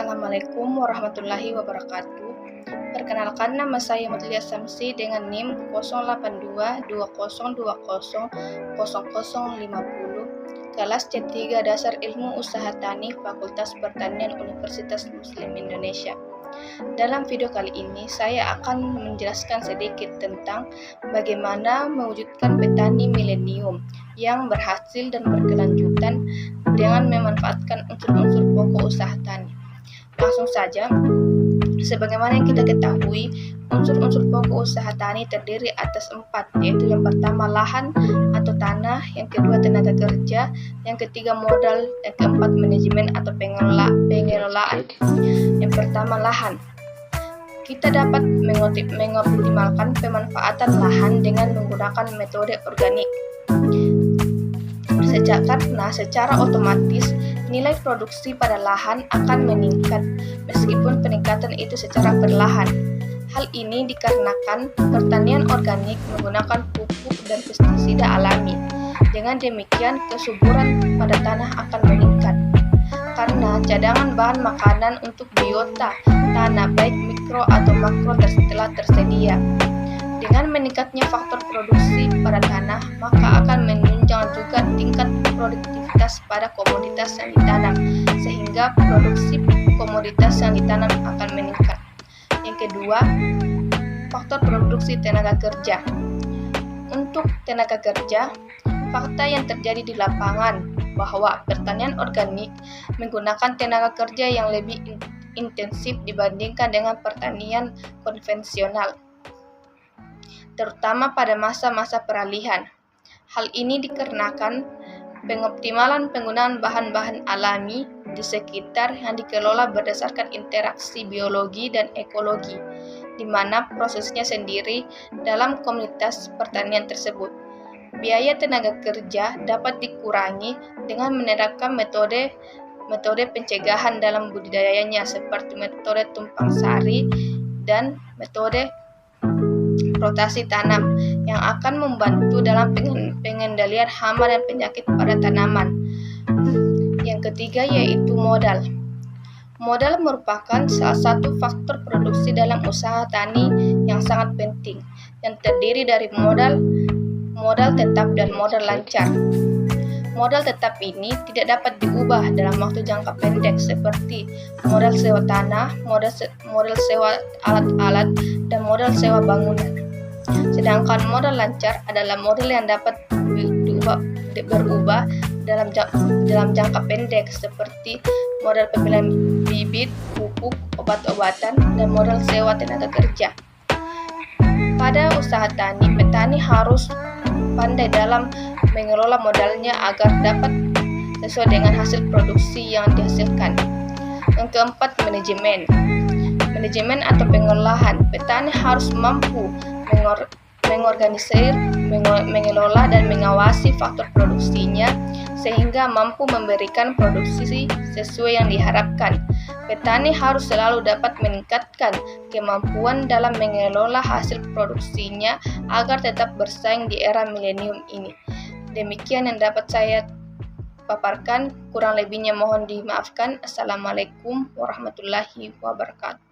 Assalamualaikum warahmatullahi wabarakatuh. Perkenalkan, nama saya Mutlia Samsi dengan NIM 08220200050, kelas C3 Dasar Ilmu Usaha Tani Fakultas Pertanian Universitas Muslim Indonesia. Dalam video kali ini, saya akan menjelaskan sedikit tentang bagaimana mewujudkan petani milenium yang berhasil dan berkelanjutan dengan memanfaatkan unsur-unsur pokok usaha tani. Langsung saja, sebagaimana yang kita ketahui, unsur-unsur pokok usaha tani terdiri atas 4, yaitu yang pertama lahan atau tanah, yang kedua tenaga kerja, yang ketiga modal, yang keempat manajemen atau pengelolaan. Yang pertama lahan. Kita dapat mengoptimalkan pemanfaatan lahan dengan menggunakan metode organik. Karena secara otomatis nilai produksi pada lahan akan meningkat meskipun peningkatan itu secara perlahan. Hal ini dikarenakan pertanian organik menggunakan pupuk dan pestisida alami. Dengan demikian, kesuburan pada tanah akan meningkat karena cadangan bahan makanan untuk biota tanah baik mikro atau makro telah tersedia. Dengan meningkatnya faktor produksi pada tanah, maka akan menunjang juga tingkat produktivitas pada komoditas yang ditanam, sehingga produksi komoditas yang ditanam akan meningkat. Yang kedua, faktor produksi tenaga kerja. Untuk tenaga kerja, fakta yang terjadi di lapangan bahwa pertanian organik menggunakan tenaga kerja yang lebih intensif dibandingkan dengan pertanian konvensional, terutama pada masa-masa peralihan. Hal ini dikarenakan pengoptimalan penggunaan bahan-bahan alami di sekitar yang dikelola berdasarkan interaksi biologi dan ekologi, di mana prosesnya sendiri dalam komunitas pertanian tersebut. Biaya tenaga kerja dapat dikurangi dengan menerapkan metode pencegahan dalam budidayanya seperti metode tumpang sari dan metode rotasi tanam yang akan membantu dalam pengendalian hama dan penyakit pada tanaman. Yang ketiga yaitu modal. Modal merupakan salah satu faktor produksi dalam usaha tani yang sangat penting, yang terdiri dari modal tetap dan modal lancar. Modal tetap ini tidak dapat diubah dalam waktu jangka pendek seperti modal sewa tanah, modal sewa alat-alat, dan modal sewa bangunan. Sedangkan modal lancar adalah modal yang dapat berubah dalam jangka pendek seperti modal pembelian bibit, pupuk, obat-obatan, dan modal sewa tenaga kerja. Pada usaha tani, petani harus pandai dalam mengelola modalnya agar dapat sesuai dengan hasil produksi yang dihasilkan. Yang keempat, manajemen atau pengolahan. Petani harus mampu mengorganisir, mengelola dan mengawasi faktor produksinya sehingga mampu memberikan produksi sesuai yang diharapkan. Petani harus selalu dapat meningkatkan kemampuan dalam mengelola hasil produksinya agar tetap bersaing di era milenium ini. Demikian yang dapat saya paparkan, kurang lebihnya mohon dimaafkan. Assalamualaikum warahmatullahi wabarakatuh.